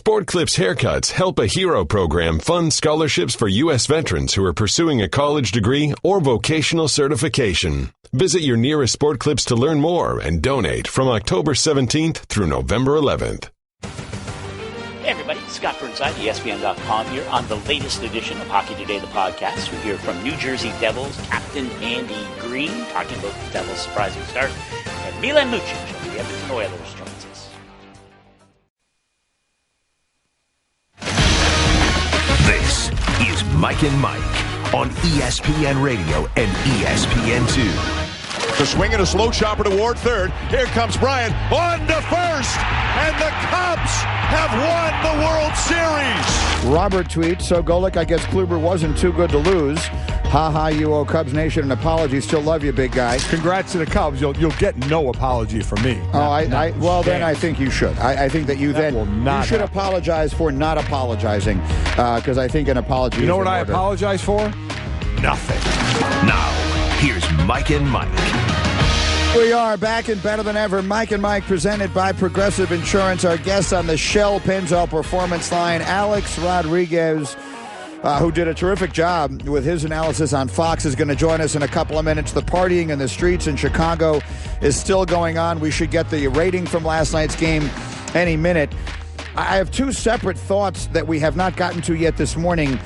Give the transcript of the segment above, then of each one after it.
Sport Clips Haircuts Help a Hero program funds scholarships for U.S. veterans who are pursuing a college degree or vocational certification. Visit your nearest Sport Clips to learn more and donate from October 17th through November 11th. Hey everybody, Scott Burnside, ESPN.com here on the latest edition of Hockey Today, the podcast. We hear from New Jersey Devils Captain Andy Green, talking about the Devils' surprising start, and Milan Lucic of the Edmonton Oilers joins us. This is Mike and Mike on ESPN Radio and ESPN2. The swing and a slow chopper toward third. Here comes Bryant on to first, and the Cubs have won the World Series. Robert tweets, so Golick, I guess Kluber wasn't too good to lose. Ha ha, you owe Cubs Nation an apology. Still love you, big guy. Congrats to the Cubs. You'll get no apology from me. Then I think you should. I think that you should apologize for not apologizing, because I think an apology. You know is what I order. apologize for? Nothing. Now, here's Mike and Mike. We are back and better than ever. Mike and Mike presented by Progressive Insurance. Our guest on the Shell Pennzoil Performance Line, Alex Rodriguez, who did a terrific job with his analysis on Fox, is going to join us in a couple of minutes. The partying in the streets in Chicago is still going on. We should get the rating from last night's game any minute. I have two separate thoughts that we have not gotten to yet this morning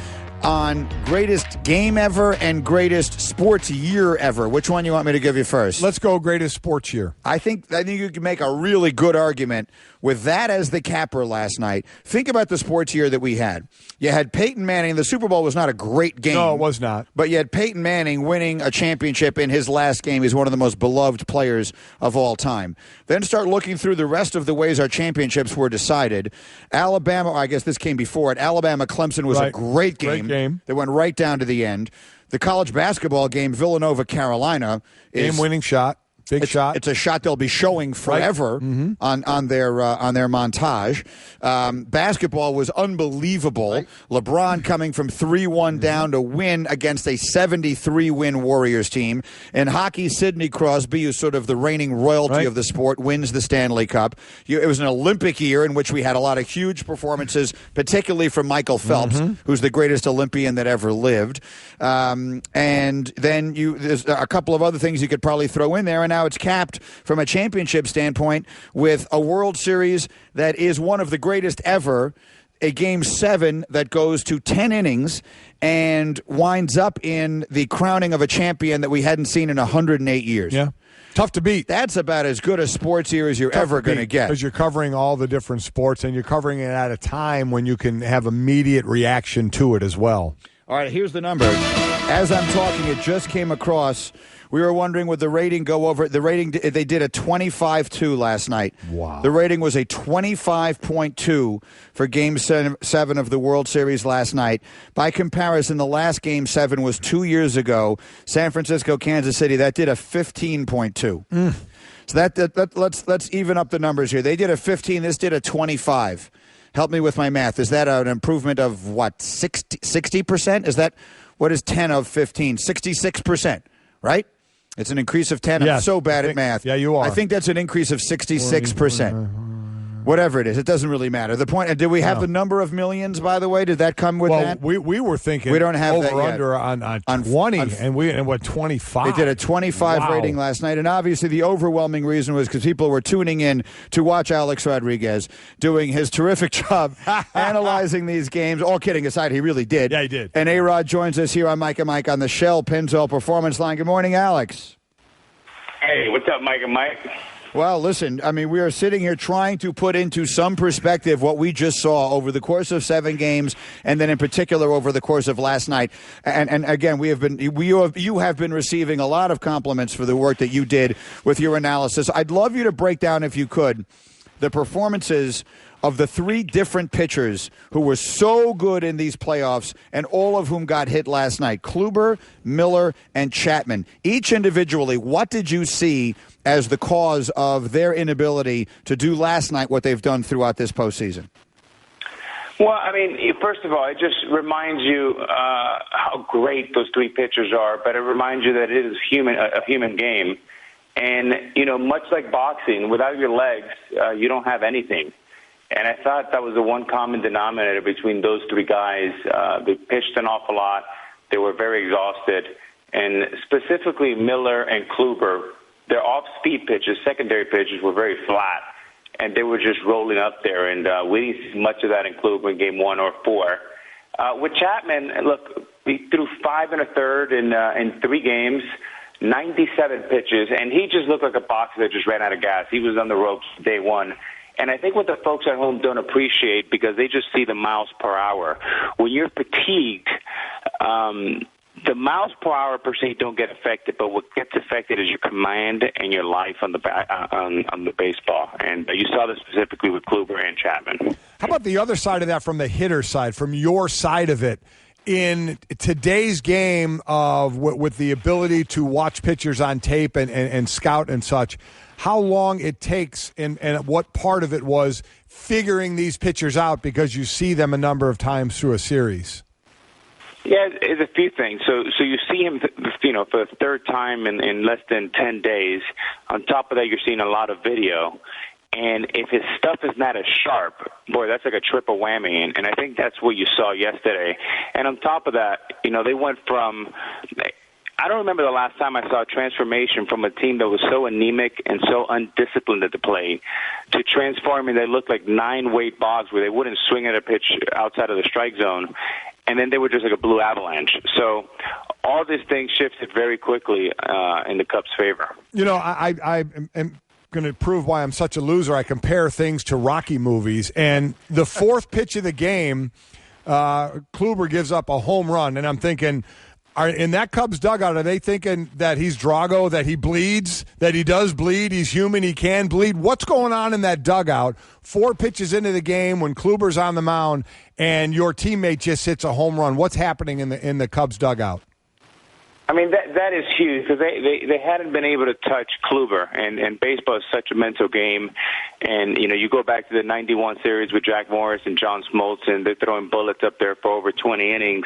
on greatest game ever and greatest sports year ever. Which one you want me to give you first? Let's go greatest sports year. I think you can make a really good argument with that as the capper last night. Think about the sports year that we had. You had Peyton Manning. The Super Bowl was not a great game. No, it was not. But you had Peyton Manning winning a championship in his last game. He's one of the most beloved players of all time. Then start looking through the rest of the ways our championships were decided. Alabama, I guess this came before it. Alabama-Clemson was a great game. That went right down to the end. The college basketball game, Villanova-Carolina, is game-winning shot. Big shot. It's a shot they'll be showing forever on their montage. Basketball was unbelievable. Right. LeBron coming from 3-1 down to win against a 73-win Warriors team. And hockey, Sidney Crosby, who's sort of the reigning royalty of the sport, wins the Stanley Cup. It was an Olympic year in which we had a lot of huge performances, particularly from Michael Phelps, who's the greatest Olympian that ever lived. And then there's a couple of other things you could probably throw in there, and now it's capped from a championship standpoint with a World Series that is one of the greatest ever, a Game 7 that goes to 10 innings and winds up in the crowning of a champion that we hadn't seen in 108 years. Yeah. Tough to beat. That's about as good a sports year as you're ever going to get. Because you're covering all the different sports, and you're covering it at a time when you can have immediate reaction to it as well. All right, here's the number. As I'm talking, it just came across. We were wondering, would the rating go over? The rating, they did a 25-2 last night. Wow. The rating was a 25.2 for Game 7 of the World Series last night. By comparison, the last Game 7 was 2 years ago. San Francisco, Kansas City, that did a 15.2. So let's even up the numbers here. They did a 15. This did a 25. Help me with my math. Is that an improvement of, what, 60%? Is that, what is 10 of 15? 66%, right? It's an increase of 10. Yes, I'm so bad at math. Yeah, you are. I think that's an increase of 66%. Whatever it is, it doesn't really matter. The point, did we have the number of millions, by the way? Did that come with that? We were thinking we don't have over that yet. under on 20, and what, 25? They did a 25 rating last night, and obviously the overwhelming reason was because people were tuning in to watch Alex Rodriguez doing his terrific job analyzing these games. All kidding aside, he really did. Yeah, he did. And A-Rod joins us here on Mike and Mike on the Shell Pennzoil Performance Line. Good morning, Alex. Hey, what's up, Mike and Mike? Well, listen, I mean, we are sitting here trying to put into some perspective what we just saw over the course of 7 games, and then in particular over the course of last night. And again, you have been receiving a lot of compliments for the work that you did with your analysis. I'd love you to break down, if you could, the performances of the 3 different pitchers who were so good in these playoffs and all of whom got hit last night. Kluber, Miller, and Chapman. Each individually, what did you see as the cause of their inability to do last night what they've done throughout this postseason? Well, I mean, first of all, it just reminds you how great those 3 pitchers are, but it reminds you that it is a human game. And, much like boxing, without your legs, you don't have anything. And I thought that was the one common denominator between those three guys. They pitched an awful lot. They were very exhausted. And specifically Miller and Kluber, their off-speed pitches, secondary pitches, were very flat. And they were just rolling up there. And we didn't see much of that in Kluber in game 1 or 4. With Chapman, look, he threw 5 1/3 in 3 games, 97 pitches, and he just looked like a boxer that just ran out of gas. He was on the ropes day one. And I think what the folks at home don't appreciate, because they just see the miles per hour, when you're fatigued, the miles per hour per se don't get affected, but what gets affected is your command and your life on the baseball. And you saw this specifically with Kluber and Chapman. How about the other side of that, from the hitter side, from your side of it? In today's game with the ability to watch pitchers on tape and scout and such, how long it takes and what part of it was figuring these pitchers out because you see them a number of times through a series? Yeah, it's a few things. So you see him, for the third time in less than 10 days. On top of that, you're seeing a lot of video. And if his stuff is not as sharp, boy, that's like a triple whammy. And I think that's what you saw yesterday. And on top of that, they went from – I don't remember the last time I saw a transformation from a team that was so anemic and so undisciplined at the plate to transforming. They looked like 9-weight bogs where they wouldn't swing at a pitch outside of the strike zone. And then they were just like a blue avalanche. So all these things shifted very quickly in the Cubs' favor. I am going to prove why I'm such a loser. I compare things to Rocky movies, and the fourth pitch of the game, Kluber gives up a home run, and I'm thinking, in that Cubs dugout, are they thinking that he's Drago, that he bleeds, that he does bleed, he's human, he can bleed? What's going on in that dugout 4 pitches into the game when Kluber's on the mound and your teammate just hits a home run? What's happening in the Cubs dugout? I mean, that is huge because they hadn't been able to touch Kluber, and baseball is such a mental game. And, you go back to the 91 series with Jack Morris and John Smoltz, and they're throwing bullets up there for over 20 innings.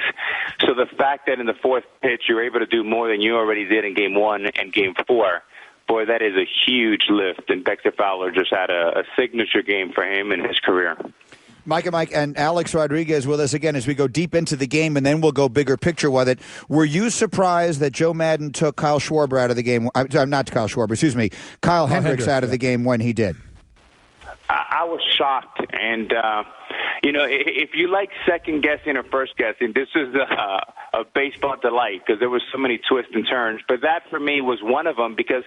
So the fact that in the fourth pitch you're able to do more than you already did in Game 1 and Game 4, boy, that is a huge lift. And Dexter Fowler just had a signature game for him in his career. Mike and Alex Rodriguez with us again as we go deep into the game, and then we'll go bigger picture with it. Were you surprised that Joe Madden took Kyle Schwarber out of the game? Not Kyle Schwarber, excuse me, Kyle Hendricks out of the game when he did? I was shocked, and if you like second guessing or first guessing, this is a baseball delight because there was so many twists and turns. But that for me was one of them because,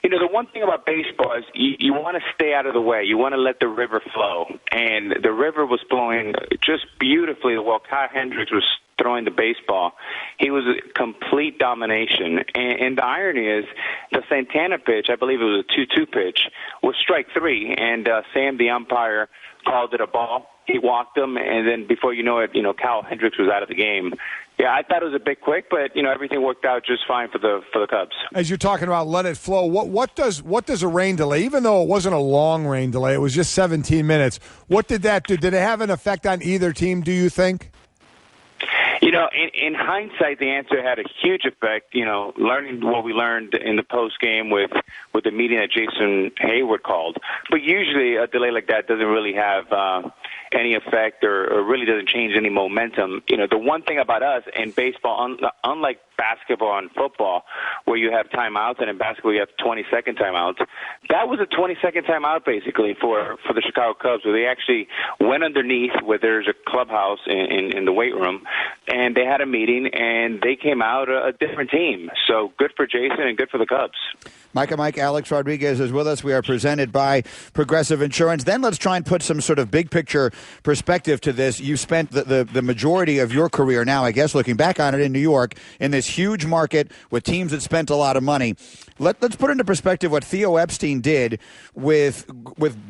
the one thing about baseball is you want to stay out of the way. You want to let the river flow, and the river was flowing just beautifully while Kyle Hendricks was throwing the baseball. He was a complete domination. And the irony is the Santana pitch, I believe it was a 2-2 pitch, was strike 3. And Sam, the umpire, called it a ball. He walked him, and then before you know it, Kyle Hendricks was out of the game. Yeah, I thought it was a bit quick, but everything worked out just fine for the Cubs. As you're talking about let it flow, what does a rain delay, even though it wasn't a long rain delay, it was just 17 minutes, what did that do? Did it have an effect on either team, do you think? In hindsight, the answer had a huge effect. Learning what we learned in the post game with the meeting that Jason Hayward called. But usually, a delay like that doesn't really have any effect or really doesn't change any momentum. The one thing about us in baseball, unlike basketball and football, where you have timeouts, and in basketball you have 20-second timeouts, that was a 20-second timeout basically for the Chicago Cubs, where they actually went underneath where there's a clubhouse in the weight room, and they had a meeting, and they came out a different team. So good for Jason and good for the Cubs. Mike, Alex Rodriguez is with us. We are presented by Progressive Insurance. Then let's try and put some sort of big picture perspective to this. You spent the majority of your career now, I guess, looking back on it in New York, in this huge market with teams that spent a lot of money. Let's put into perspective what Theo Epstein did with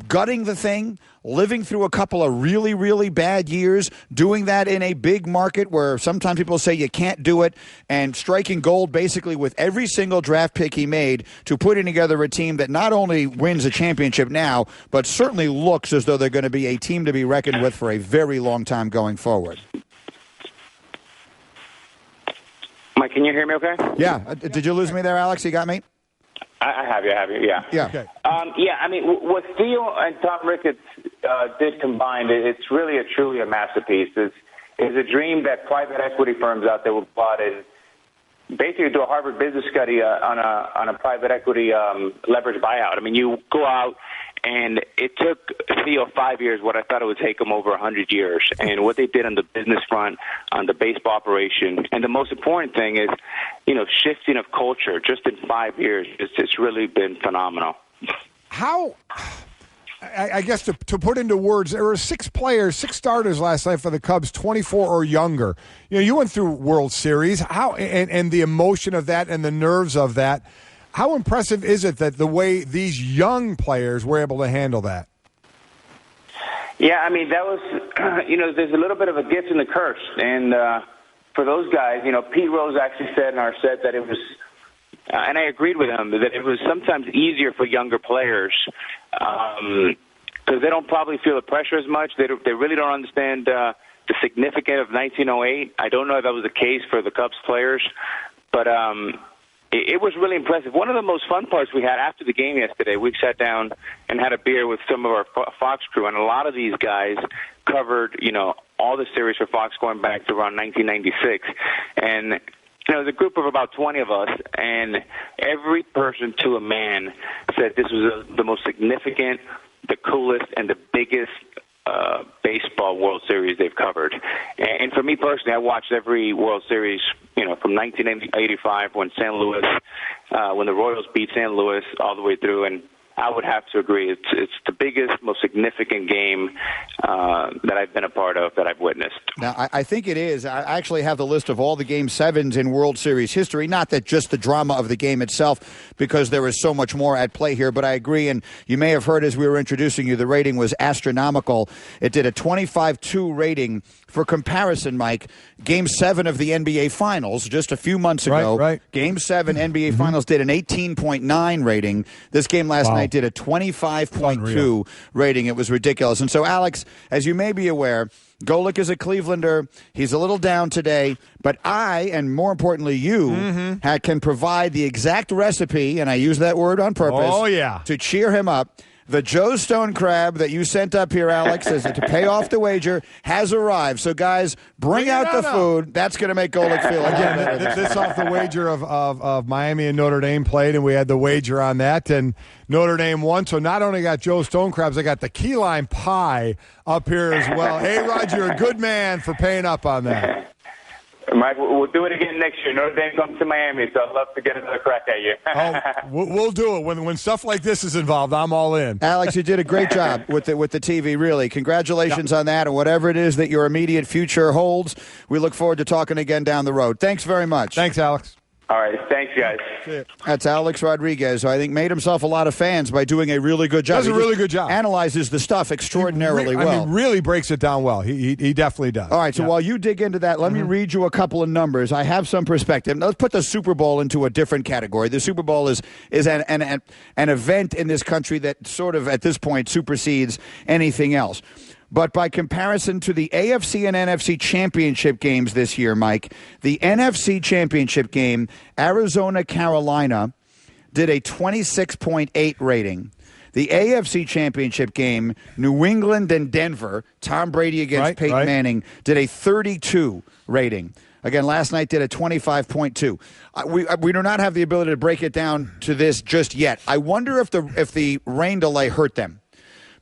gutting the thing, living through a couple of really, really bad years, doing that in a big market where sometimes people say you can't do it, and striking gold basically with every single draft pick he made to putting together a team that not only wins a championship now, but certainly looks as though they're going to be a team to be reckoned with for a very long time going forward. Mike, can you hear me okay? Yeah. Did you lose me there, Alex? You got me? I have you, yeah. Yeah. Okay. I mean, what Theo and Tom Ricketts did combined, it's really truly a masterpiece. It's a dream that private equity firms out there will plot in. Basically, do a Harvard business study on a private equity leverage buyout. I mean, you go out, and it took Theo 5 years what I thought it would take him over 100 years. And what they did on the business front, on the baseball operation, and the most important thing is, shifting of culture just in 5 years. It's really been phenomenal. How? I guess to put into words, there were 6 starters last night for the Cubs, 24 or younger. You went through World Series. How and the emotion of that and the nerves of that. How impressive is it that the way these young players were able to handle that? Yeah, I mean, that was, there's a little bit of a gift and a curse. And for those guys, Pete Rose actually said in our set that it was, and I agreed with him, that it was sometimes easier for younger players because they don't probably feel the pressure as much. They really don't understand the significance of 1908. I don't know if that was the case for the Cubs players, but it was really impressive. One of the most fun parts we had after the game yesterday, we sat down and had a beer with some of our Fox crew, and a lot of these guys covered, all the series for Fox going back to around 1996. And there's a group of about 20 of us, and every person to a man said this was the most significant, the coolest, and the biggest baseball World Series they've covered. And for me personally, I watched every World Series, from 1985 when when the Royals beat St. Louis all the way through, and I would have to agree. It's the biggest, most significant game that I've been a part of, that I've witnessed. Now, I think it is. I actually have the list of all the Game 7s in World Series history, not that just the drama of the game itself, because there is so much more at play here, but I agree, and you may have heard as we were introducing you, the rating was astronomical. It did a 25-2 rating. For comparison, Mike, Game 7 of the NBA Finals just a few months ago, right. Game 7 NBA Finals did an 18.9 rating. This game last night did a 25.2 rating. It was ridiculous. And so, Alex, as you may be aware, Golic is a Clevelander. He's a little down today, but I, and more importantly you, can provide the exact recipe, and I use that word on purpose, to cheer him up. The Joe Stone crab that you sent up here, Alex, to pay off the wager, has arrived. So, guys, bring out the food. That's going to make Golic feel again. This off the wager of Miami and Notre Dame played, and we had the wager on that, and Notre Dame won. So not only got Joe Stone crabs, I got the key lime pie up here as well. Hey, Roger, you're a good man for paying up on that. Mike, we'll do it again next year. Notre Dame comes to Miami, so I'd love to get another crack at you. We'll do it. When stuff like this is involved, I'm all in. Alex, you did a great job with the TV, really. Congratulations on that, and whatever it is that your immediate future holds, we look forward to talking again down the road. Thanks very much. Thanks, Alex. All right. Thanks, guys. That's Alex Rodriguez, who I think made himself a lot of fans by doing a really good job. Does a really good job. Analyzes the stuff extraordinarily well. I mean, really breaks it down well. He definitely does. All right, so while you dig into that, let me read you a couple of numbers. I have some perspective. Now, let's put the Super Bowl into a different category. The Super Bowl is an event in this country that sort of, at this point, supersedes anything else. But by comparison to the AFC and NFC championship games this year, Mike, the NFC championship game, Arizona-Carolina, did a 26.8 rating. The AFC championship game, New England and Denver, Tom Brady against Peyton Manning, did a 32 rating. Again, last night did a 25.2. We do not have the ability to break it down to this just yet. I wonder if the rain delay hurt them.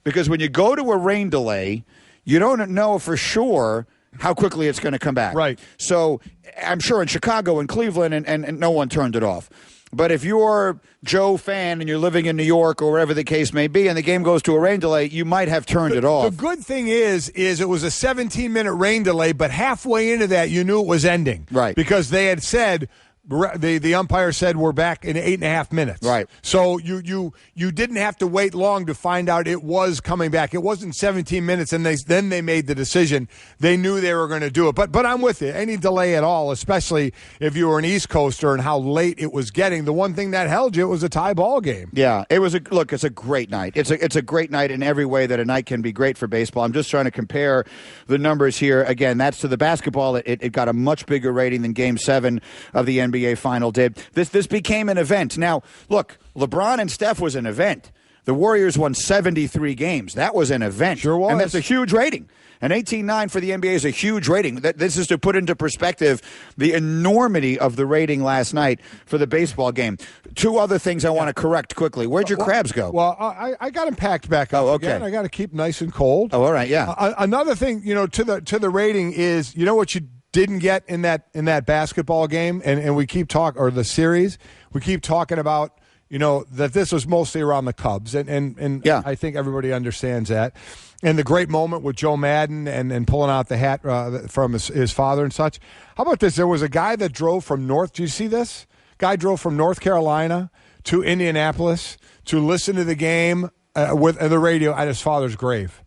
Because when you go to a rain delay, you don't know for sure how quickly it's going to come back. Right. So I'm sure in Chicago and Cleveland, and no one turned it off. But if you're Joe fan and you're living in New York or wherever the case may be, and the game goes to a rain delay, you might have turned it off. The good thing is it was a 17-minute rain delay, but halfway into that, you knew it was ending. Right. Because they had said, the umpire said we're back in 8.5 minutes. Right. So you didn't have to wait long to find out it was coming back. It wasn't 17 minutes, and then they made the decision. They knew they were going to do it. But I'm with you. Any delay at all, especially if you were an East Coaster and how late it was getting, the one thing that held you was a tie ball game. Yeah, it's a great night. It's a great night in every way that a night can be great for baseball. I'm just trying to compare the numbers here. Again, that's to the basketball. It got a much bigger rating than Game 7 of the NBA NBA final did. This became an event. Now, look, LeBron and Steph was an event. The Warriors won 73 games. That was an event. Sure was. And that's a huge rating. An 18-9 for the NBA is a huge rating. This is to put into perspective the enormity of the rating last night for the baseball game. Two other things I want to correct quickly. Where'd your crabs go? Well, I got them packed back up again. I got to keep nice and cold. Oh, all right, yeah. Another thing, to the rating is, what you didn't get in that basketball game, and we keep talking, or the series, we keep talking about, that this was mostly around the Cubs, and yeah. I think everybody understands that. And the great moment with Joe Madden and pulling out the hat from his father and such. How about this? There was a guy that drove from do you see this? Guy drove from North Carolina to Indianapolis to listen to the game with the radio at his father's grave.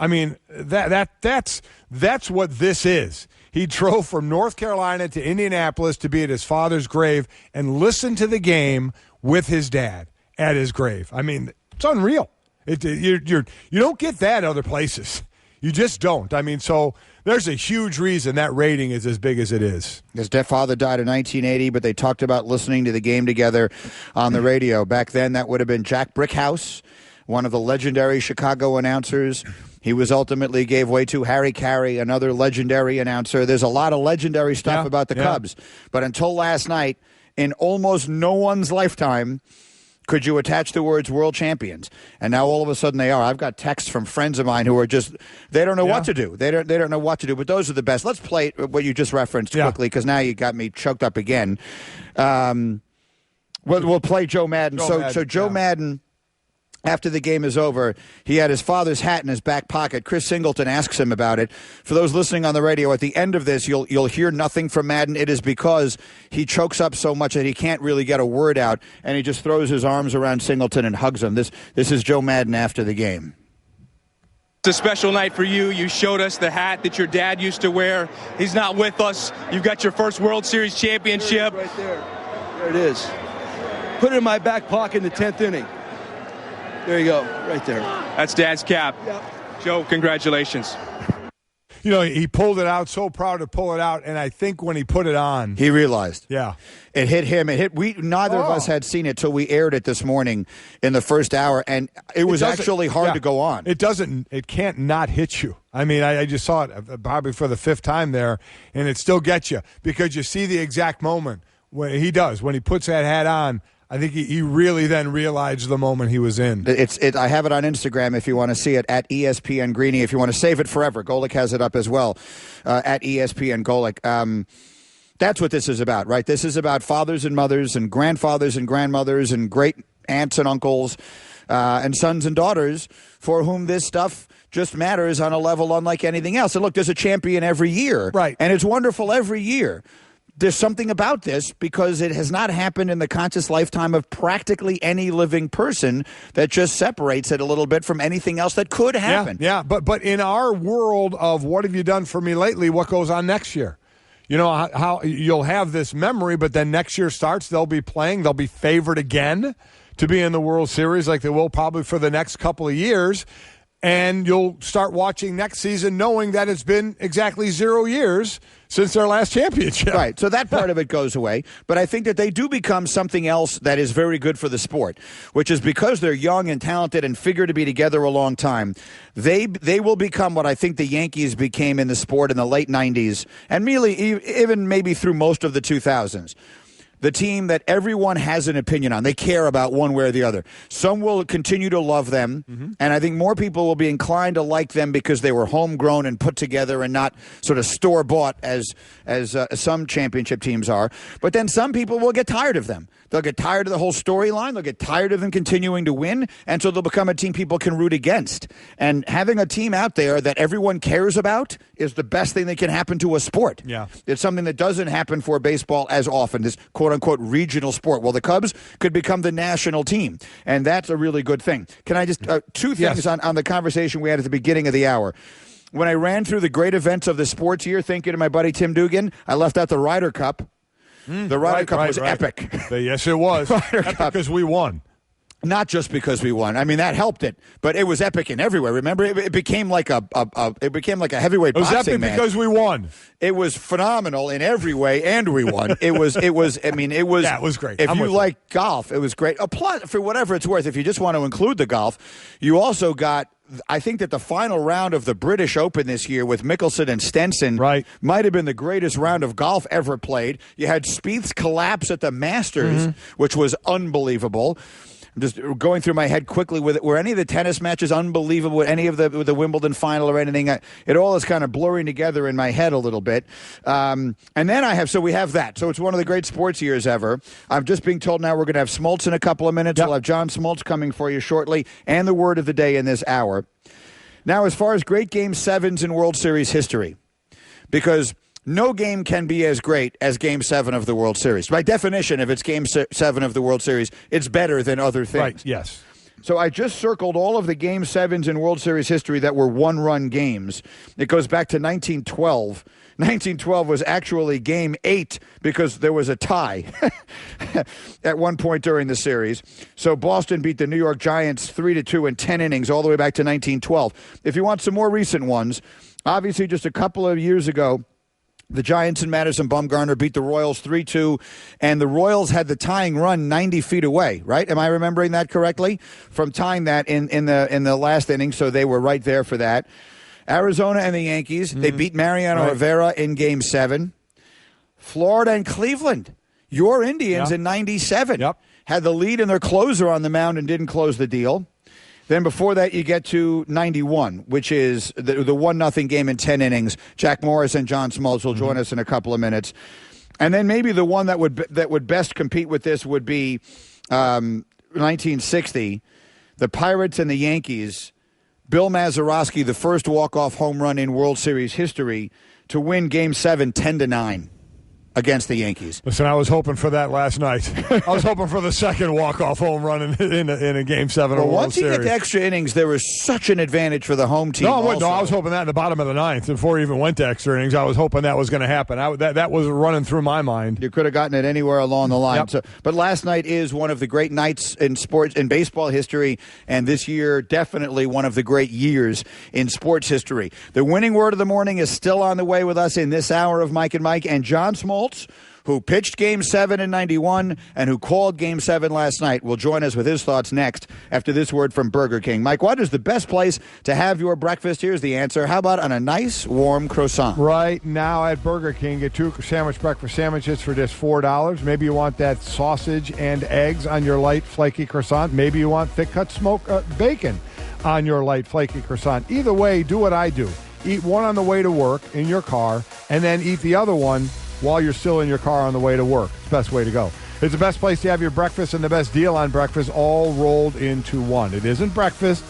I mean, that's what this is. He drove from North Carolina to Indianapolis to be at his father's grave and listen to the game with his dad at his grave. I mean, it's unreal. You don't get that other places. You just don't. I mean, so there's a huge reason that rating is as big as it is. His father died in 1980, but they talked about listening to the game together on the radio. Back then, that would have been Jack Brickhouse, one of the legendary Chicago announcers. He was ultimately gave way to Harry Carey, another legendary announcer. There's a lot of legendary stuff about the Cubs. But until last night, in almost no one's lifetime, could you attach the words world champions? And now all of a sudden they are. I've got texts from friends of mine who are just, they don't know what to do. They don't know what to do, but those are the best. Let's play what you just referenced quickly, because now you got me choked up again. We'll play Joe Madden. So Joe Madden, after the game is over, he had his father's hat in his back pocket. Chris Singleton asks him about it. For those listening on the radio, at the end of this, you'll hear nothing from Madden. It is because he chokes up so much that he can't really get a word out, and he just throws his arms around Singleton and hugs him. This is Joe Madden after the game. It's a special night for you. You showed us the hat that your dad used to wear. He's not with us. You've got your first World Series championship. Right there. There it is. Put it in my back pocket in the 10th inning. There you go, right there. That's Dad's cap. Yep. Joe, congratulations. He pulled it out, so proud to pull it out, and I think when he put it on, he realized. Yeah. It hit him. Neither of us had seen it till we aired it this morning in the first hour, and it was actually hard to go on. It can't not hit you. I mean, I just saw it probably for the fifth time there, and it still gets you because you see the exact moment when he puts that hat on. I think he really then realized the moment he was in. I have it on Instagram if you want to see it, at ESPN Greeny. If you want to save it forever, Golick has it up as well, at ESPN Golick. That's what this is about, right? This is about fathers and mothers and grandfathers and grandmothers and great aunts and uncles and sons and daughters for whom this stuff just matters on a level unlike anything else. And look, there's a champion every year. Right. And it's wonderful every year. There's something about this because it has not happened in the conscious lifetime of practically any living person that just separates it a little bit from anything else that could happen. Yeah. But in our world of what have you done for me lately, what goes on next year? How you'll have this memory, but then next year starts, they'll be playing, they'll be favored again to be in the World Series like they will probably for the next couple of years. And you'll start watching next season knowing that it's been exactly 0 years since their last championship. Right, so that part of it goes away. But I think that they do become something else that is very good for the sport, which is because they're young and talented and figure to be together a long time, they will become what I think the Yankees became in the sport in the late 90s and really even maybe through most of the 2000s. The team that everyone has an opinion on. They care about one way or the other. Some will continue to love them, and I think more people will be inclined to like them because they were homegrown and put together and not sort of store-bought as some championship teams are. But then some people will get tired of them. They'll get tired of the whole storyline. They'll get tired of them continuing to win, and so they'll become a team people can root against. And having a team out there that everyone cares about is the best thing that can happen to a sport. Yeah. It's something that doesn't happen for baseball as often, this quote-unquote regional sport. Well, the Cubs could become the national team, and that's a really good thing. Can I just two things on the conversation we had at the beginning of the hour. When I ran through the great events of the sports year, thinking of my buddy Tim Dugan, I left out the Ryder Cup. The Ryder Cup was epic. Yes, it was. Epic because we won. Not just because we won. I mean, that helped it, but it was epic in every way. Remember, it became like a heavyweight boxing match. It was epic because we won. It was phenomenal in every way, and we won. It was. I mean, it was. Yeah, it was great. If you like golf, it was great. Plus, for whatever it's worth, if you just want to include the golf, you also got. I think that the final round of the British Open this year with Mickelson and Stenson might have been the greatest round of golf ever played. You had Spieth's collapse at the Masters, which was unbelievable. I'm just going through my head quickly with it. Were any of the tennis matches unbelievable? Any of the Wimbledon final or anything? It all is kind of blurring together in my head a little bit. And then we have that. So it's one of the great sports years ever. I'm just being told now we're going to have Smoltz in a couple of minutes. We'll have John Smoltz coming for you shortly, and the word of the day in this hour. Now, as far as great Game 7s in World Series history, because no game can be as great as Game 7 of the World Series. By definition, if it's Game 7 of the World Series, it's better than other things. Right, yes. So I just circled all of the Game 7s in World Series history that were one-run games. It goes back to 1912. 1912 was actually Game 8 because there was a tie at one point during the series. So Boston beat the New York Giants 3-2 in 10 innings all the way back to 1912. If you want some more recent ones, obviously just a couple of years ago, the Giants and Madison Bumgarner beat the Royals 3-2, and the Royals had the tying run 90 feet away, right? Am I remembering that correctly? From tying that in the last inning, so they were right there for that. Arizona and the Yankees, they beat Mariano Rivera in Game 7. Florida and Cleveland, your Indians in 97, had the lead in their closer on the mound and didn't close the deal. Then before that, you get to 91, which is the 1-0 game in 10 innings. Jack Morris and John Smoltz will join us in a couple of minutes. And then maybe the one that would best compete with this would be 1960, the Pirates and the Yankees. Bill Mazeroski, the first walk-off home run in World Series history to win Game 7 10-9. Against the Yankees. Listen, I was hoping for that last night. I was hoping for the second walk-off home run in a Game 7 of the World Once you Series. get to extra innings, there was such an advantage for the home team. No, I was hoping that in the bottom of the ninth. Before we even went to extra innings, I was hoping that was going to happen. That was running through my mind. You could have gotten it anywhere along the line. Yep. So, but last night is one of the great nights in sports in baseball history, and this year definitely one of the great years in sports history. The winning word of the morning is still on the way with us in this hour of Mike and Mike, and John Smoltz, who pitched Game 7 in 91 and who called Game 7 last night, will join us with his thoughts next after this word from Burger King. Mike, what is the best place to have your breakfast? Here's the answer. How about on a nice, warm croissant? Right now at Burger King, get 2 sandwich breakfast sandwiches for just $4. Maybe you want that sausage and eggs on your light, flaky croissant. Maybe you want thick-cut smoked bacon on your light, flaky croissant. Either way, do what I do. Eat one on the way to work in your car, and then eat the other one while you're still in your car on the way to work. It's the best way to go. It's the best place to have your breakfast and the best deal on breakfast all rolled into one. It isn't breakfast.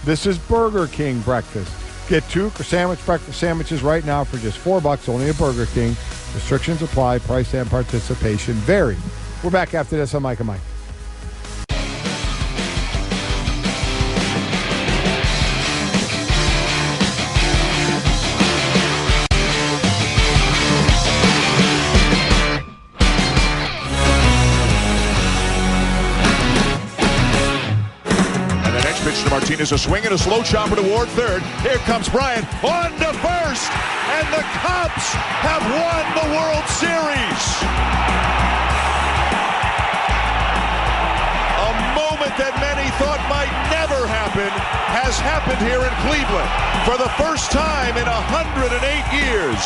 This is Burger King breakfast. Get 2 sandwich breakfast sandwiches right now for just $4 only at Burger King. Restrictions apply. Price and participation vary. We're back after this on Mike and Mike. Martinez, a swing and a slow chopper toward third. Here comes Bryant on to first, and the Cubs have won the World Series. A moment that many thought might never happen has happened here in Cleveland. For the first time in 108 years,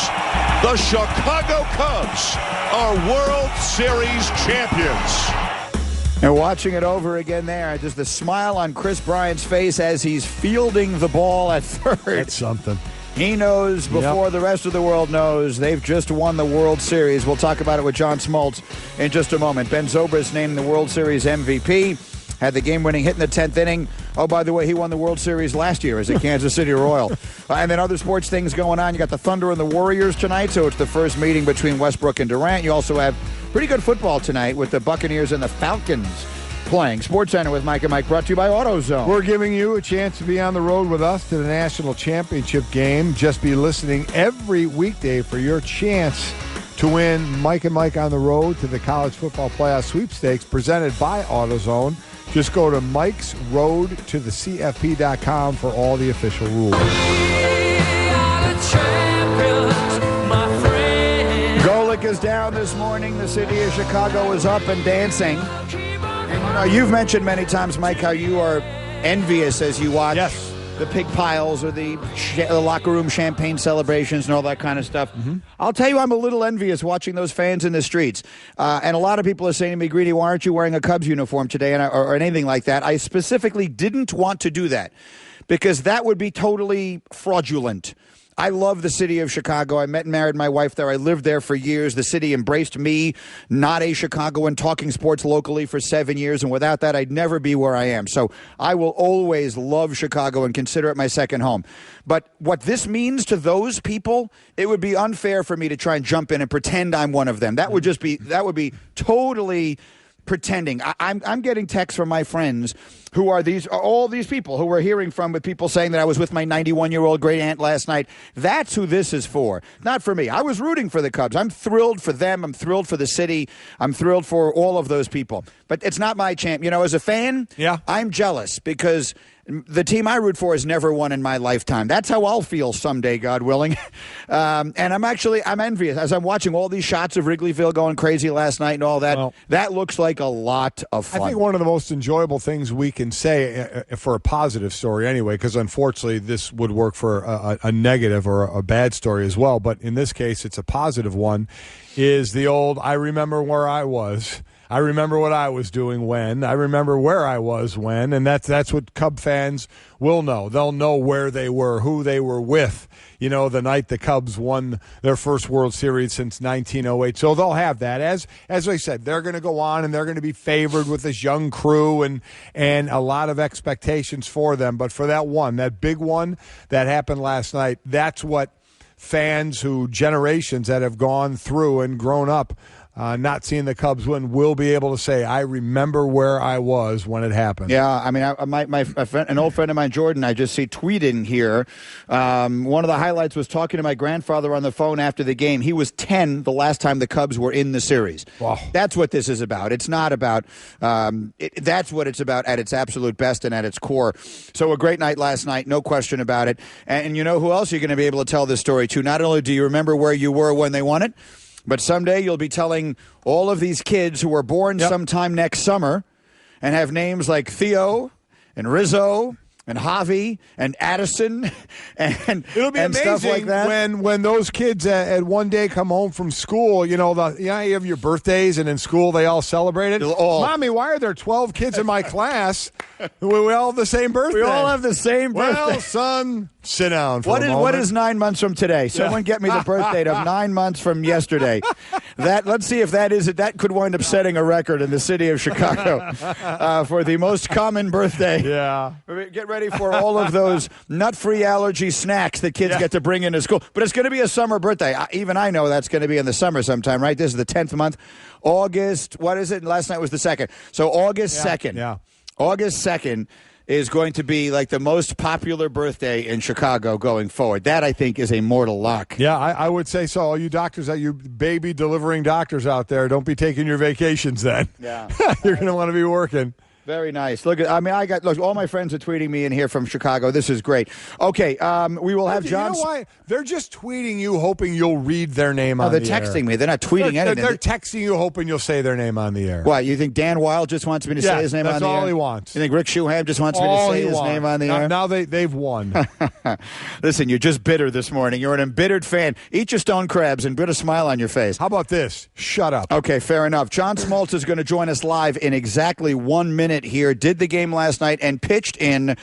the Chicago Cubs are World Series champions. And watching it over again there, just the smile on Chris Bryant's face as he's fielding the ball at third. That's something. He knows before the rest of the world knows they've just won the World Series. We'll talk about it with John Smoltz in just a moment. Ben Zobrist named the World Series MVP. Had the game-winning hit in the 10th inning. Oh, by the way, he won the World Series last year as a Kansas City Royal. And then other sports things going on. You got the Thunder and the Warriors tonight, so it's the first meeting between Westbrook and Durant. You also have pretty good football tonight with the Buccaneers and the Falcons playing. SportsCenter with Mike and Mike, brought to you by AutoZone. We're giving you a chance to be on the road with us to the National Championship game. Just be listening every weekday for your chance to win Mike and Mike on the road to the College Football Playoff Sweepstakes presented by AutoZone. Just go to mikesroadtothecfp.com for all the official rules. Golic is down this morning. The city of Chicago is up and dancing. And, you've mentioned many times, Mike, how you are envious as you watch the pig piles or the locker room champagne celebrations and all that kind of stuff. Mm-hmm. I'll tell you, I'm a little envious watching those fans in the streets. And a lot of people are saying to me, Greedy, why aren't you wearing a Cubs uniform today or anything like that? I specifically didn't want to do that because that would be totally fraudulent. I love the city of Chicago. I met and married my wife there. I lived there for years. The city embraced me, not a Chicagoan, talking sports locally for 7 years. And without that, I'd never be where I am. So I will always love Chicago and consider it my second home. But what this means to those people, it would be unfair for me to try and jump in and pretend I'm one of them. That would be totally pretending. I'm getting texts from my friends who are all these people who we're hearing from, with people saying that I was with my 91-year-old great aunt last night. That's who this is for, not for me. I was rooting for the Cubs. I'm thrilled for them. I'm thrilled for the city. I'm thrilled for all of those people. But it's not my champ. As a fan, I'm jealous because the team I root for has never won in my lifetime. That's how I'll feel someday, God willing. And I'm envious. As I'm watching all these shots of Wrigleyville going crazy last night and all that, that looks like a lot of fun. I think one of the most enjoyable things we can say for a positive story anyway, because unfortunately this would work for a negative or a bad story as well, but in this case it's a positive one, is the old, I remember where I was. I remember what I was doing when. I remember where I was when, and that's what Cub fans will know. They'll know where they were, who they were with, the night the Cubs won their first World Series since 1908. So they'll have that. As I said, they're going to go on, and they're going to be favored with this young crew and a lot of expectations for them. But for that big one that happened last night, that's what fans generations that have gone through and grown up not seeing the Cubs win will be able to say, I remember where I was when it happened. Yeah, I mean, an old friend of mine, Jordan, I just see tweeting here. One of the highlights was talking to my grandfather on the phone after the game. He was 10 the last time the Cubs were in the series. Wow. That's what this is about. It's not about that's what it's about at its absolute best and at its core. So a great night last night, no question about it. And you know who else you're going to be able to tell this story to? Not only do you remember where you were when they won it, but someday you'll be telling all of these kids who were born sometime next summer and have names like Theo and Rizzo and Javi and Addison and it'll be amazing stuff like that. when those kids at one day come home from school, you have your birthdays and in school they all celebrate it. Mommy, why are there 12 kids in my class? We all have the same birthday. We all have the same birthday. Well, son, sit down for a moment. What is 9 months from today? Someone get me the birth date of 9 months from yesterday. Let's see if that is it. That could wind up setting a record in the city of Chicago for the most common birthday. Yeah. Get ready for all of those nut-free allergy snacks that kids get to bring into school. But it's going to be a summer birthday. Even I know that's going to be in the summer sometime, right? This is the 10th month. August, what is it? Last night was the 2nd. So August 2nd. Yeah. August 2nd is going to be like the most popular birthday in Chicago going forward. That, I think, is a mortal lock. Yeah, I would say so. All you doctors, you baby delivering doctors out there, don't be taking your vacations then. Yeah. You're going to want to be working. Very nice. Look, all my friends are tweeting me in here from Chicago. This is great. Okay, we will have John. You know why? They're just tweeting you, hoping you'll read their name on the air. They're texting me. They're not tweeting anything. They're texting you, hoping you'll say their name on the air. What, you think Dan Wild just wants me to say his name on the air? That's all he wants. You think Rick Schuham just wants me to say his name on the air? Now they've won. Listen, you're just bitter this morning. You're an embittered fan. Eat your stone crabs and put a smile on your face. How about this? Shut up. Okay, fair enough. John Smoltz is going to join us live in exactly 1 minute here. Did the game last night and pitched in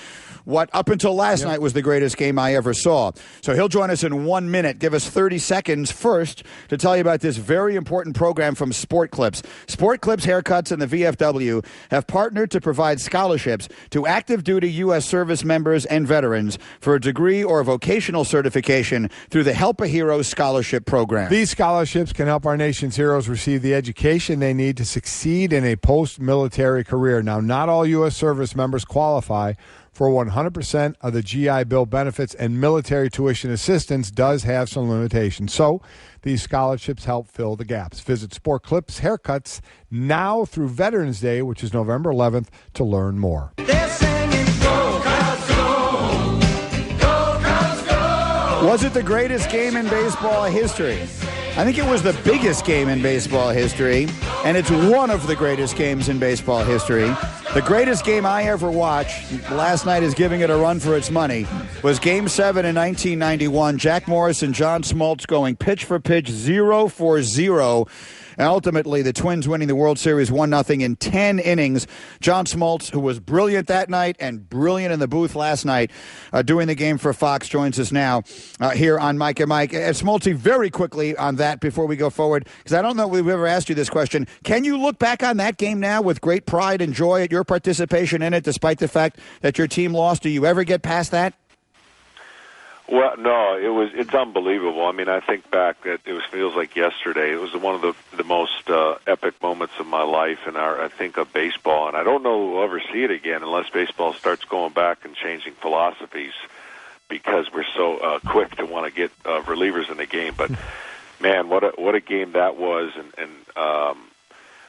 what up until last night was the greatest game I ever saw. So he'll join us in 1 minute. Give us 30 seconds first to tell you about this very important program from Sport Clips. Sport Clips Haircuts and the VFW have partnered to provide scholarships to active duty U.S. service members and veterans for a degree or vocational certification through the Help a Hero Scholarship Program. These scholarships can help our nation's heroes receive the education they need to succeed in a post-military career. Now, not all U.S. service members qualify for 100% of the GI Bill benefits, and military tuition assistance does have some limitations. So these scholarships help fill the gaps. Visit Sport Clips Haircuts now through Veterans Day, which is November 11th, to learn more. They're singing, go, Cubs, go! Go, Cubs, go! Was it the greatest game in baseball history? I think it was the biggest game in baseball history, and it's one of the greatest games in baseball history. The greatest game I ever watched, last night is giving it a run for its money, was Game 7 in 1991. Jack Morris and John Smoltz going pitch for pitch, 0-for-0. And ultimately, the Twins winning the World Series 1-0 in 10 innings. John Smoltz, who was brilliant that night and brilliant in the booth last night, doing the game for Fox, joins us now here on Mike and Mike. Smoltzy, very quickly on that before we go forward, because I don't know if we've ever asked you this question. Can you look back on that game now with great pride and joy at your participation in it, despite the fact that your team lost? Do you ever get past that? Well, no, it's unbelievable. I mean, I think back that feels like yesterday. It was one of the most epic moments of my life and I think of baseball. And I don't know we'll ever see it again unless baseball starts going back and changing philosophies, because we're so quick to want to get relievers in the game. But man, what a game that was. And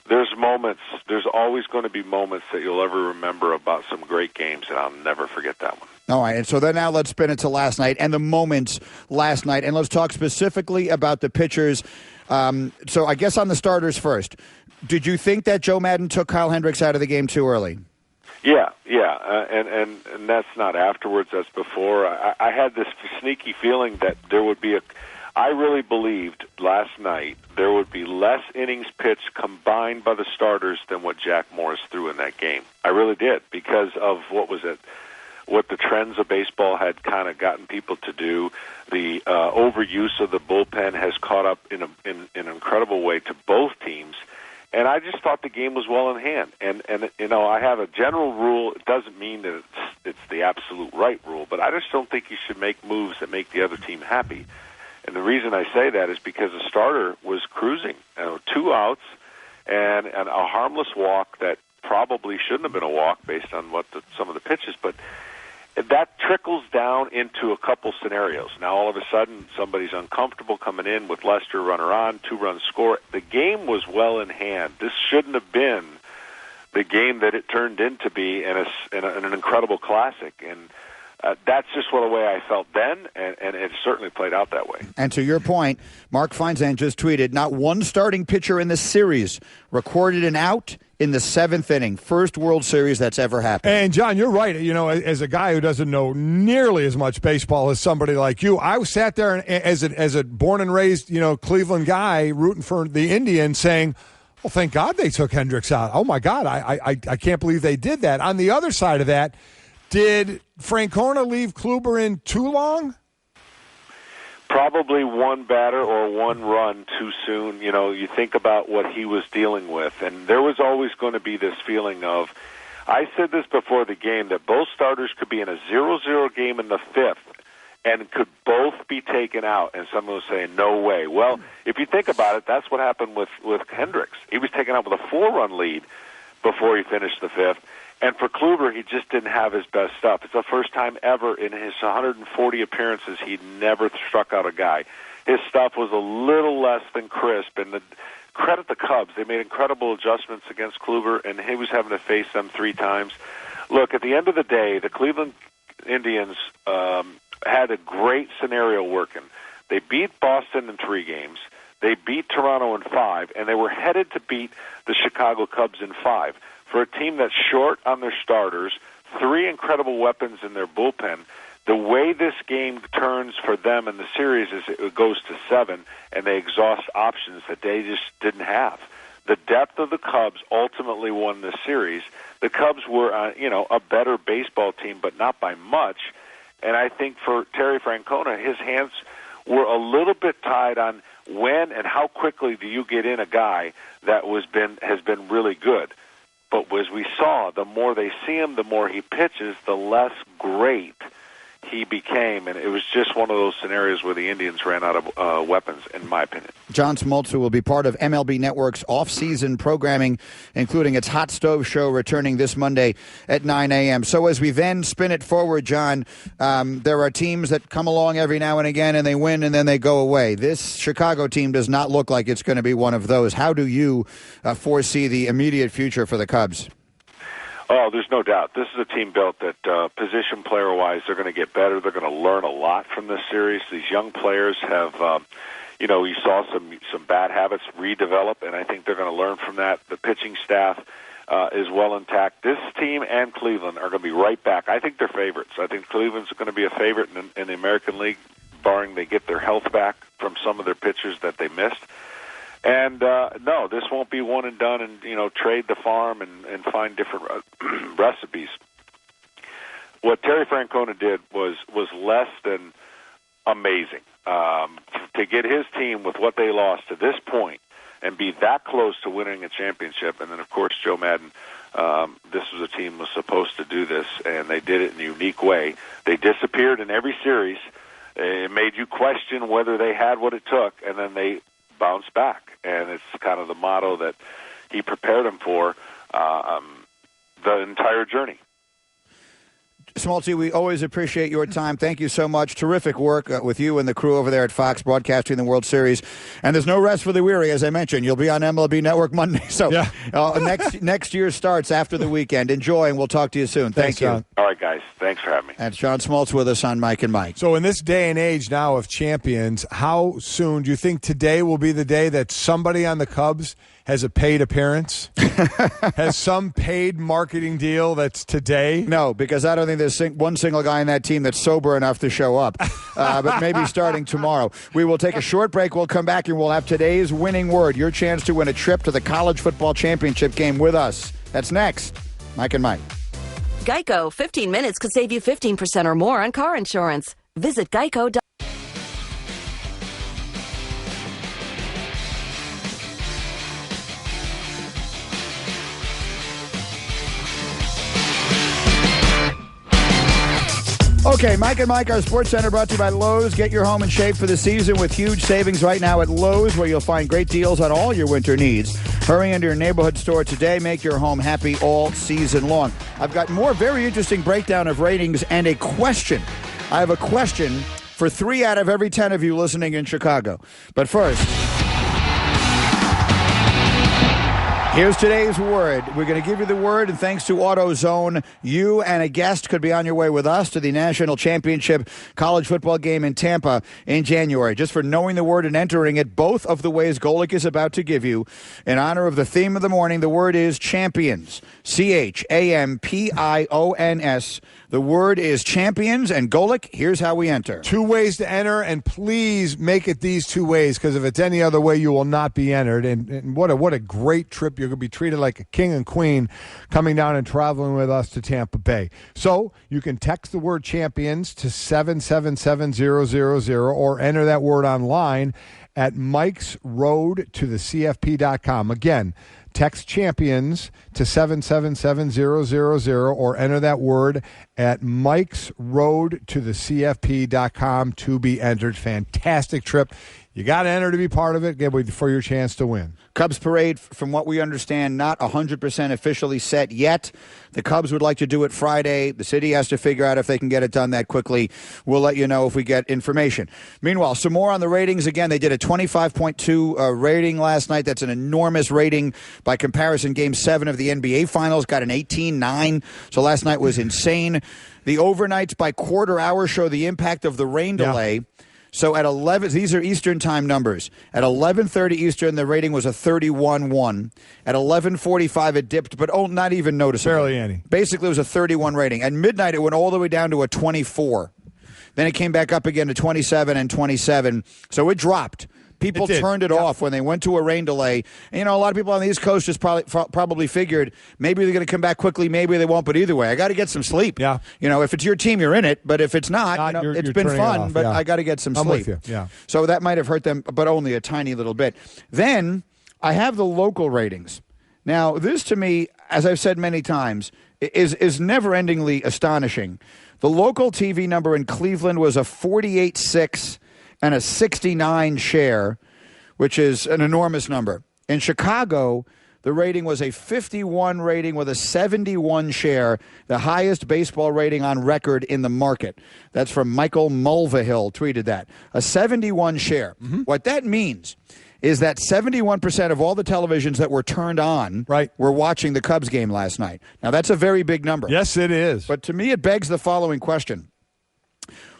there's moments. There's always going to be moments that you'll ever remember about some great games, and I'll never forget that one. All right, and so then now let's spin it to last night and the moments last night, and let's talk specifically about the pitchers. So I guess on the starters first, did you think that Joe Madden took Kyle Hendricks out of the game too early? Yeah, and that's not afterwards, that's before. I had this sneaky feeling that there would be I really believed last night there would be less innings pitched combined by the starters than what Jack Morris threw in that game. I really did, because of what the trends of baseball had kind of gotten people to do. The overuse of the bullpen has caught up in an incredible way to both teams. And I just thought the game was well in hand. And I have a general rule. It doesn't mean that it's the absolute right rule, but I just don't think you should make moves that make the other team happy. And the reason I say that is because the starter was cruising. 2 outs and a harmless walk that probably shouldn't have been a walk based on some of the pitches, but that trickles down into a couple scenarios. Now, all of a sudden, somebody's uncomfortable coming in with Lester, runner on, 2-run score. The game was well in hand. This shouldn't have been the game that it turned into be in an incredible classic. And that's just the way I felt then, and it certainly played out that way. And to your point, Mark Feinsand just tweeted, not one starting pitcher in the series recorded an out in the 7th inning. First World Series that's ever happened. And, John, you're right. As a guy who doesn't know nearly as much baseball as somebody like you, I sat there as a born and raised, Cleveland guy rooting for the Indians saying, well, thank God they took Hendricks out. Oh, my God, I can't believe they did that. On the other side of that, did Francona leave Kluber in too long? Probably one batter or one run too soon. You think about what he was dealing with, and there was always going to be this feeling of, I said this before the game, that both starters could be in a 0-0 game in the 5th and could both be taken out, and someone was saying, no way. Well, if you think about it, that's what happened with Hendricks. He was taken out with a 4-run lead before he finished the 5th. And for Kluber, he just didn't have his best stuff. It's the first time ever in his 140 appearances he'd never struck out a guy. His stuff was a little less than crisp. And credit the Cubs. They made incredible adjustments against Kluber, and he was having to face them 3 times. Look, at the end of the day, the Cleveland Indians had a great scenario working. They beat Boston in 3 games. They beat Toronto in 5, and they were headed to beat the Chicago Cubs in 5. For a team that's short on their starters, 3 incredible weapons in their bullpen, the way this game turns for them in the series is it goes to 7, and they exhaust options that they just didn't have. The depth of the Cubs ultimately won this series. The Cubs were, a better baseball team, but not by much. And I think for Terry Francona, his hands were a little bit tied on when and how quickly do you get in a guy that has been really good. But as we saw, the more they see him, the more he pitches, the less great he became, and it was just one of those scenarios where the Indians ran out of weapons, in my opinion. John Smoltz will be part of MLB Network's off-season programming, including its Hot Stove Show returning this Monday at 9 a.m. So as we then spin it forward, John, there are teams that come along every now and again, and they win, and then they go away. This Chicago team does not look like it's going to be one of those. How do you foresee the immediate future for the Cubs? Oh, there's no doubt. This is a team built that position player-wise, they're going to get better. They're going to learn a lot from this series. These young players have, you saw some bad habits redevelop, and I think they're going to learn from that. The pitching staff is well intact. This team and Cleveland are going to be right back. I think they're favorites. I think Cleveland's going to be a favorite in the American League, barring they get their health back from some of their pitchers that they missed. And, no, this won't be one and done and, trade the farm and find different recipes. What Terry Francona did was less than amazing. To get his team with what they lost to this point and be that close to winning a championship. And then, of course, Joe Madden, this was a team that was supposed to do this, and they did it in a unique way. They disappeared in every series. It made you question whether they had what it took, and then they bounce back, and it's kind of the motto that he prepared him for the entire journey. Smoltzy, we always appreciate your time. Thank you so much. Terrific work with you and the crew over there at Fox broadcasting the World Series. And there's no rest for the weary, as I mentioned. You'll be on MLB Network Monday. So next year starts after the weekend. Enjoy, and we'll talk to you soon. Thank you. John. All right, guys. Thanks for having me. That's John Smoltz with us on Mike and Mike. So in this day and age now of champions, how soon do you think today will be the day that somebody on the Cubs has a paid appearance? Has some paid marketing deal that's today? No, because I don't think there's one single guy on that team that's sober enough to show up. But maybe starting tomorrow. We will take a short break. We'll come back and we'll have today's winning word. Your chance to win a trip to the college football championship game with us. That's next. Mike and Mike. Geico. 15 minutes could save you 15% or more on car insurance. Visit geico.com. Okay, Mike and Mike, our Sports Center brought to you by Lowe's. Get your home in shape for the season with huge savings right now at Lowe's, where you'll find great deals on all your winter needs. Hurry into your neighborhood store today. Make your home happy all season long. I've got more very interesting breakdown of ratings and a question. I have a question for 3 out of every 10 of you listening in Chicago. But first, here's today's word. We're going to give you the word, and thanks to AutoZone, you and a guest could be on your way with us to the National Championship College Football game in Tampa in January. Just for knowing the word and entering it both of the ways Golick is about to give you. In honor of the theme of the morning, the word is champions. CHAMPIONS. The word is champions, and Golick, here's how we enter. 2 ways to enter, and please make it these 2 ways, because if it's any other way, you will not be entered. And what a great trip. You're going to be treated like a king and queen coming down and traveling with us to Tampa Bay. So you can text the word champions to 777-000 or enter that word online at mikesroadtothecfp.com. Again, text champions to 777-000 or enter that word at mikesroadtothecfp.com to be entered. Fantastic trip. You got to enter to be part of it. Get for your chance to win. Cubs parade, from what we understand, not 100% officially set yet. The Cubs would like to do it Friday. The city has to figure out if they can get it done that quickly. We'll let you know if we get information. Meanwhile, some more on the ratings. Again, they did a 25.2 rating last night. That's an enormous rating by comparison. Game 7 of the NBA Finals got an 18-9. So last night was insane. The overnights by quarter hour show the impact of the rain delay. So at 11, these are Eastern time numbers. At 11:30 Eastern, the rating was a 31-1. At 11:45, it dipped, but not even noticeable. Barely any. Basically, it was a 31 rating. At midnight, it went all the way down to a 24. Then it came back up again to 27 and 27. So it dropped. People turned it off when they went to a rain delay. And, a lot of people on the East Coast just probably figured maybe they're going to come back quickly, maybe they won't. But either way, I got to get some sleep. Yeah. If it's your team, you're in it. But if it's not, it's been fun. But I got to get some sleep. I'm with you. Yeah. So that might have hurt them, but only a tiny little bit. Then I have the local ratings. Now, this to me, as I've said many times, is never-endingly astonishing. The local TV number in Cleveland was a 48.6 and a 69 share, which is an enormous number. In Chicago, the rating was a 51 rating with a 71 share, the highest baseball rating on record in the market. That's from Michael Mulvihill, tweeted that. A 71 share. Mm-hmm. What that means is that 71% of all the televisions that were turned on were watching the Cubs game last night. Now, that's a very big number. Yes, it is. But to me, it begs the following question.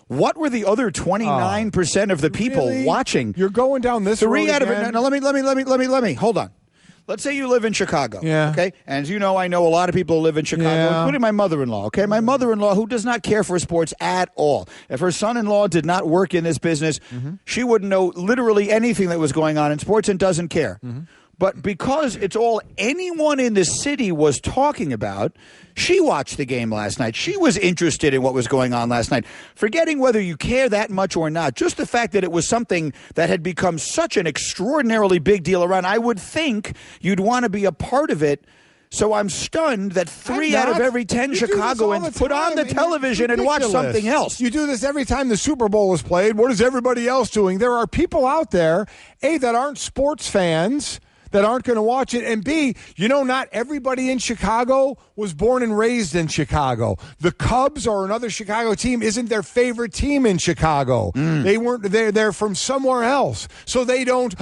What were the other 29% of the people watching? You're going down this road Three out of it. again? No, let me. Hold on. Let's say you live in Chicago, okay? And as you know, I know a lot of people who live in Chicago, including my mother-in-law, okay? My mother-in-law, who does not care for sports at all. If her son-in-law did not work in this business, she wouldn't know literally anything that was going on in sports and doesn't care. But because it's all anyone in the city was talking about, she watched the game last night. She was interested in what was going on last night. Forgetting whether you care that much or not, just the fact that it was something that had become such an extraordinarily big deal around, I would think you'd want to be a part of it. So I'm stunned that 3 out of every 10 Chicagoans put on the television and watch something else. You do this every time the Super Bowl is played. What is everybody else doing? There are people out there, A, that aren't sports fans, that aren't going to watch it, and B, not everybody in Chicago was born and raised in Chicago. The Cubs or another Chicago team isn't their favorite team in Chicago. They weren't. They're from somewhere else, so they don't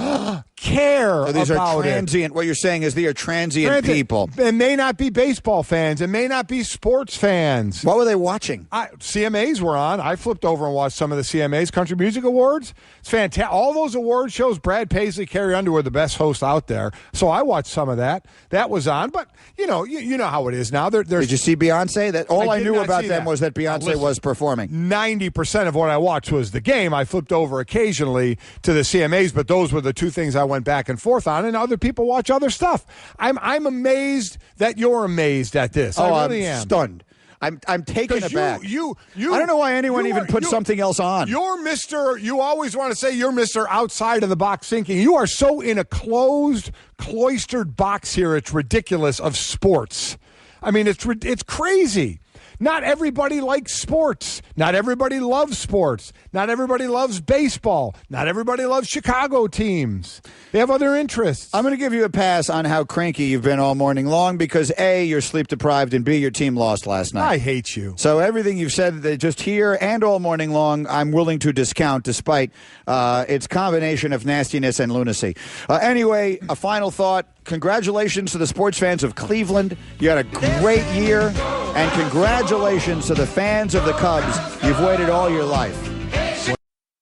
care so these about are transient. it. What you're saying is they are transient people. And may not be baseball fans, and may not be sports fans. What were they watching? CMAs were on. I flipped over and watched some of the CMAs, Country Music Awards. It's fantastic. All those award shows, Brad Paisley, Carrie Underwood, the best host out there. So I watched some of that. That was on, but you know how it is now. Did you see Beyonce? That all I knew about them was that Beyonce was performing. 90% of what I watched was the game. I flipped over occasionally to the CMAs, but those were the two things I went back and forth on. And other people watch other stuff. I'm amazed that you're amazed at this. I really am stunned. I'm taken aback. You I don't know why anyone even put something else on. You're Mr. You always want to say you're Mr. outside of the box thinking. You are so in a cloistered box here. It's ridiculous of sports. I mean, it's crazy. Not everybody likes sports. Not everybody loves sports. Not everybody loves baseball. Not everybody loves Chicago teams. They have other interests. I'm going to give you a pass on how cranky you've been all morning long because, A, you're sleep deprived, and B, your team lost last night. I hate you. So everything you've said just here and all morning long, I'm willing to discount despite its combination of nastiness and lunacy. Anyway, a final thought. Congratulations to the sports fans of Cleveland. You had a great year. And congratulations to the fans of the Cubs. You've waited all your life.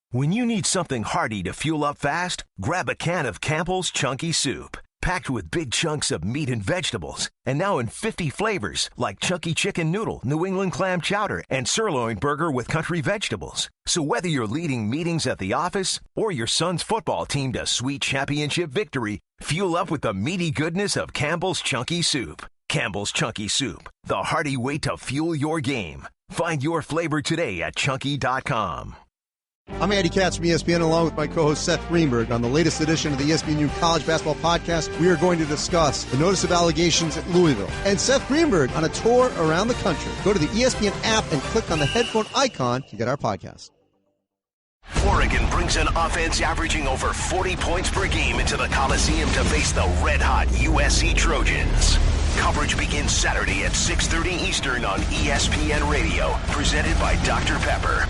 When you need something hearty to fuel up fast, grab a can of Campbell's Chunky Soup. Packed with big chunks of meat and vegetables. And now in 50 flavors like Chunky Chicken Noodle, New England Clam Chowder, and Sirloin Burger with country vegetables. So whether you're leading meetings at the office or your son's football team to sweet championship victory, fuel up with the meaty goodness of Campbell's Chunky Soup. Campbell's Chunky Soup, the hearty way to fuel your game. Find your flavor today at Chunky.com. I'm Andy Katz from ESPN, along with my co-host Seth Greenberg. On the latest edition of the ESPN College Basketball Podcast, we are going to discuss the notice of allegations at Louisville and Seth Greenberg on a tour around the country. Go to the ESPN app and click on the headphone icon to get our podcast. Oregon brings an offense averaging over 40 points per game into the Coliseum to face the red-hot USC Trojans. Coverage begins Saturday at 6:30 Eastern on ESPN Radio, presented by Dr. Pepper.